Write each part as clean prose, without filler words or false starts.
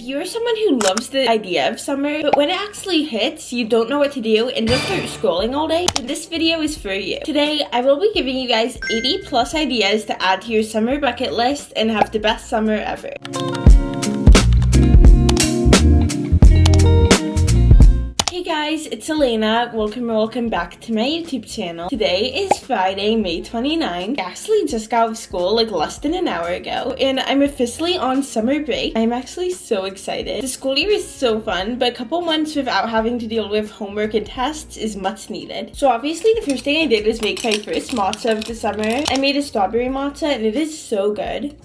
you're someone who loves the idea of summer, but when it actually hits, you don't know what to do and just start scrolling all day, then this video is for you. Today, I will be giving you guys 80 plus ideas to add to your summer bucket list and have the best summer ever. Hey guys, it's Elena. Welcome back to my YouTube channel. Today is Friday, May 29th. I actually just got out of school like less than an hour ago, and I'm officially on summer break. I'm actually so excited. The school year is so fun, but a couple months without having to deal with homework and tests is much needed. So obviously the first thing I did was make my first matcha of the summer. I made a strawberry matcha and it is so good.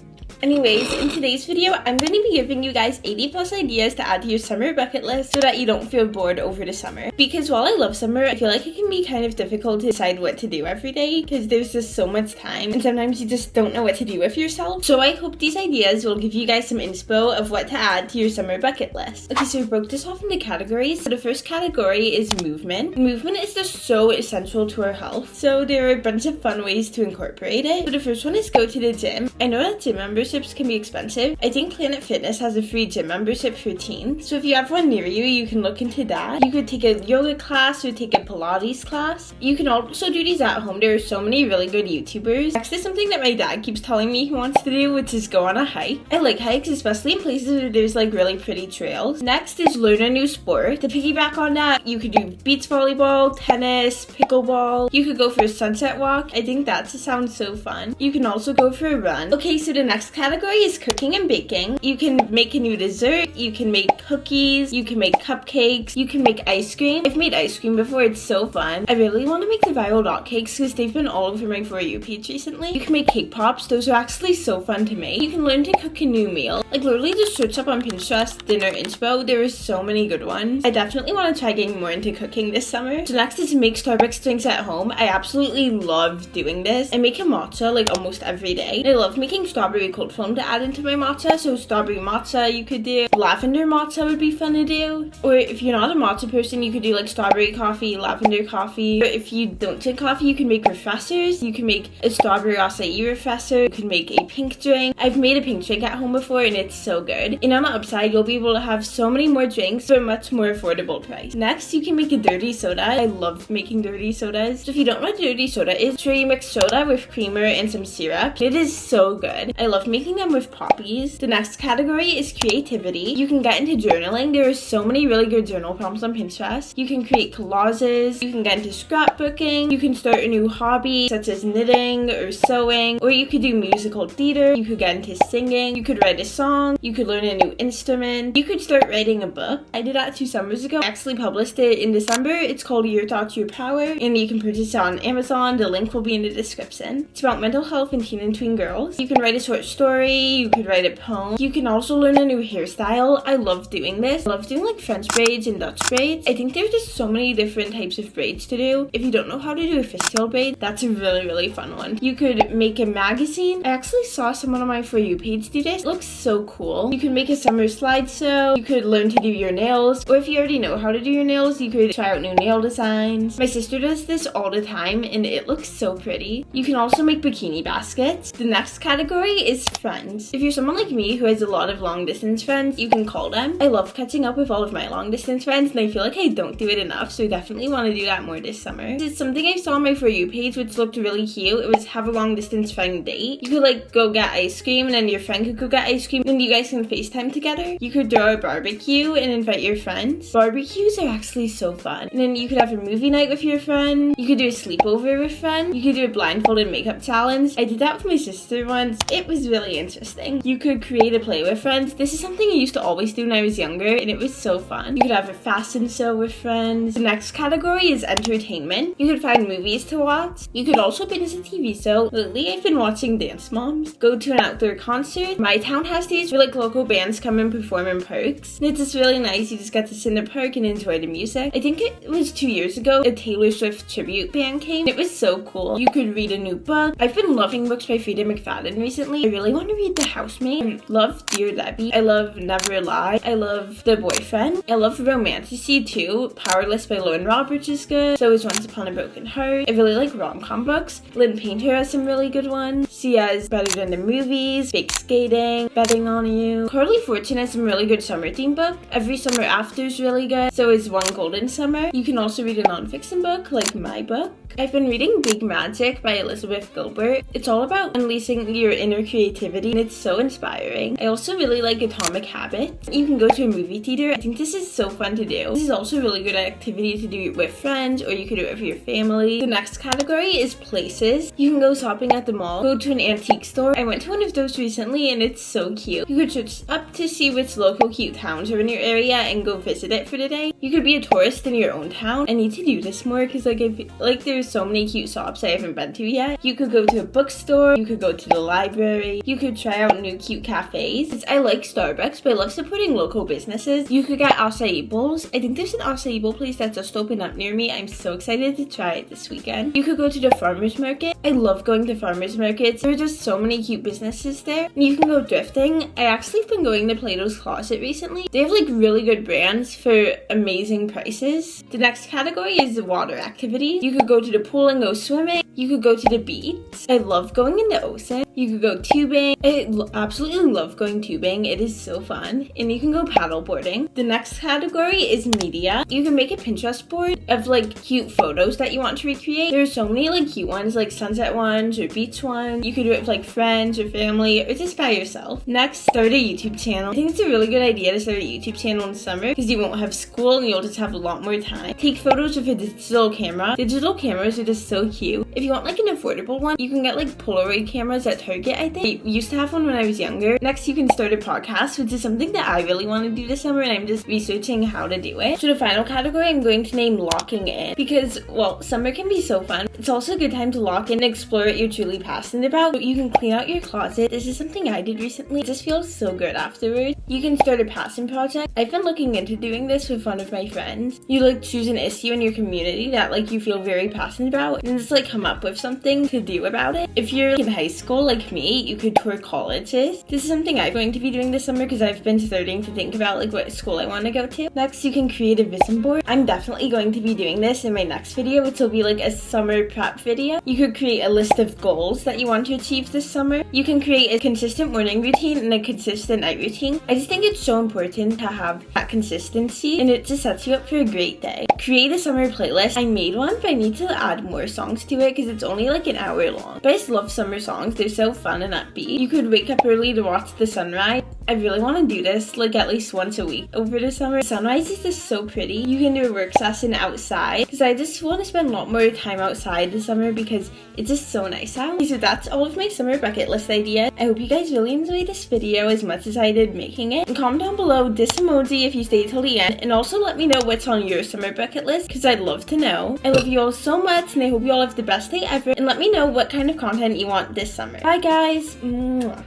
Anyways, in today's video, I'm going to be giving you guys 80 plus ideas to add to your summer bucket list so that you don't feel bored over the summer. Because while I love summer, I feel like it can be kind of difficult to decide what to do every day because there's just so much time and sometimes you just don't know what to do with yourself. So I hope these ideas will give you guys some inspo of what to add to your summer bucket list. Okay, so we broke this off into categories. So the first category is movement. Movement is just so essential to our health. So there are a bunch of fun ways to incorporate it. So the first one is go to the gym. I know that gym memberships can be expensive. I think Planet Fitness has a free gym membership for teens. So if you have one near you, you can look into that. You could take a yoga class or take a Pilates class. You can also do these at home. There are so many really good YouTubers. Next is something that my dad keeps telling me he wants to do, which is go on a hike. I like hikes, especially in places where there's like really pretty trails. Next is learn a new sport. To piggyback on that, you could do beach volleyball, tennis, pickleball. You could go for a sunset walk. I think that sounds so fun. You can also go for a run. Okay, so the next category is cooking and baking. You can make a new dessert, you can make cookies, you can make cupcakes, you can make ice cream. I've made ice cream before, it's so fun. I really want to make the viral dot cakes because they've been all over my For You page recently. You can make cake pops, those are actually so fun to make. You can learn to cook a new meal. Like literally just search up on Pinterest, dinner inspo, there are so many good ones. I definitely want to try getting more into cooking this summer. So next is make Starbucks drinks at home. I absolutely love doing this. I make a matcha like almost every day. And I love making strawberry cold foam to add into my matcha, so strawberry matcha you could do. Lavender matcha would be fun to do. Or if you're not a matcha person, you could do like strawberry coffee, lavender coffee. Or if you don't drink coffee, you can make refreshers. You can make a strawberry acai refresher. You can make a pink drink. I've made a pink drink at home before and it's so good. And on the upside, you'll be able to have so many more drinks for a much more affordable price. Next, you can make a dirty soda. I love making dirty sodas. So if you don't know what dirty soda is, sure you mix soda with creamer and some syrup. It is so good. I love making them with poppies. The next category is creativity. You can get into journaling. There are so many really good journal prompts on Pinterest. You can create collages. You can get into scrapbooking. You can start a new hobby such as knitting or sewing. Or you could do musical theater. You could get into singing. You could write a song. You could learn a new instrument. You could start writing a book. I did that 2 summers ago. I actually published it in December. It's called Your Thoughts, Your Power. And you can purchase it on Amazon. The link will be in the description. It's about mental health and teen and tween girls. You can write a short story. You could write a poem. You can also learn a new hairstyle. I love doing this. I love doing like French braids and Dutch braids. I think there's just so many different types of braids to do. If you don't know how to do a fishtail braid, that's a really fun one. You could make a magazine. I actually saw someone on my For You page do this. It looks so cool. You could make a summer slideshow. You could learn to do your nails. Or if you already know how to do your nails, you could try out new nail designs. My sister does this all the time and it looks so pretty. You can also make bikini baskets. The next category is friends. If you're someone like me who has a lot of long distance friends, you can call them. I love catching up with all of my long distance friends and I feel like I don't do it enough, so I definitely want to do that more this summer. It's something I saw on my For You page which looked really cute. It was have a long distance friend date. You could like go get ice cream and then your friend could go get ice cream and you guys can FaceTime together. You could throw a barbecue and invite your friends. Barbecues are actually so fun. And then you could have a movie night with your friend. You could do a sleepover with friends. You could do a blindfolded makeup challenge. I did that with my sister once. It was really interesting. You could create a play with friends. This is something I used to always do when I was younger and it was so fun. You could have a fashion show with friends. The next category is entertainment. You could find movies to watch. You could also binge a TV show. Lately I've been watching Dance Moms. Go to an outdoor concert. My town has these where like local bands come and perform in parks. And it's just really nice. You just get to sit in the park and enjoy the music. I think it was 2 years ago a Taylor Swift tribute band came. It was so cool. You could read a new book. I've been loving books by Frida McFadden recently. I really really want to read The Housemaid. I love Dear Debbie. I love Never Lie. I love The Boyfriend. I love Romanticy too. Powerless by Lauren Roberts is good. So is Once Upon a Broken Heart. I really like rom-com books. Lynn Painter has some really good ones. She has Better Than the Movies, Fake Skating, Betting on You. Carly Fortune has some really good summer theme book. Every Summer After is really good. So is One Golden Summer. You can also read a nonfiction book like my book. I've been reading Big Magic by Elizabeth Gilbert. It's all about unleashing your inner creativity and it's so inspiring. I also really like Atomic Habits. You can go to a movie theater. I think this is so fun to do. This is also a really good activity to do with friends, or you could do it with your family. The next category is places. You can go shopping at the mall, go to an antique store. I went to one of those recently and it's so cute. You could search up to see which local cute towns are in your area and go visit it for the day. You could be a tourist in your own town. I need to do this more because I feel like there's so many cute shops I haven't been to yet. You could go to a bookstore. You could go to the library. You could try out new cute cafes. I like Starbucks, but I love supporting local businesses. You could get acai bowls. I think there's an acai bowl place that just opened up near me. I'm so excited to try it this weekend. You could go to the farmer's market. I love going to farmer's markets. There are just so many cute businesses there. And you can go thrifting. I actually have been going to Plato's Closet recently. They have like really good brands for amazing prices. The next category is the water activities. You could go to the pool and go swimming. You could go to the beach. I love going in the ocean. You could go tubing. I absolutely love going tubing. It is so fun. And you can go paddleboarding. The next category is media. You can make a Pinterest board of like cute photos that you want to recreate. There are so many like cute ones, like sunset ones or beach ones. You could do it with like friends or family or just by yourself. Next, start a YouTube channel. I think it's a really good idea to start a YouTube channel in summer because you won't have school and you'll just have a lot more time. Take photos with a digital camera. Digital cameras are just so cute. If you want like an affordable one, you can get like Polaroid cameras at Target, I think. I used to have one when I was younger. Next, you can start a podcast, which is something that I really want to do this summer and I'm just researching how to do it. So the final category I'm going to name locking in because, well, summer can be so fun. It's also a good time to lock in and explore what you're truly passionate about. So you can clean out your closet. This is something I did recently. It just feels so good afterwards. You can start a passion project. I've been looking into doing this with one of my friends. You like choose an issue in your community that like you feel very passionate about and just like come up with something to do about it. If you're in high school like me, you could tour colleges. This is something I'm going to be doing this summer because I've been starting to think about like what school I want to go to. Next, you can create a vision board. I'm definitely going to be doing this in my next video, which will be like a summer prep video. You could create a list of goals that you want to achieve this summer. You can create a consistent morning routine and a consistent night routine. I just think it's so important to have that consistency and it just sets you up for a great day. Create a summer playlist. I made one, but I need to add more songs to it because it's only like an hour long. But I just love summer songs. They're so fun and upbeat. You could wake up early to watch the sunrise. I really want to do this like at least once a week over the summer. Sunrise is just so pretty. You can do a work session outside because I just want to spend a lot more time outside this summer because it's just so nice out. So that's all of my summer bucket list ideas. I hope you guys really enjoyed this video as much as I did making it. And comment down below this emoji if you stayed till the end, and also let me know what's on your summer bucket list because I'd love to know. I love you all so much and I hope you all have the best day ever, and let me know what kind of content you want this summer. Bye guys! Mwah.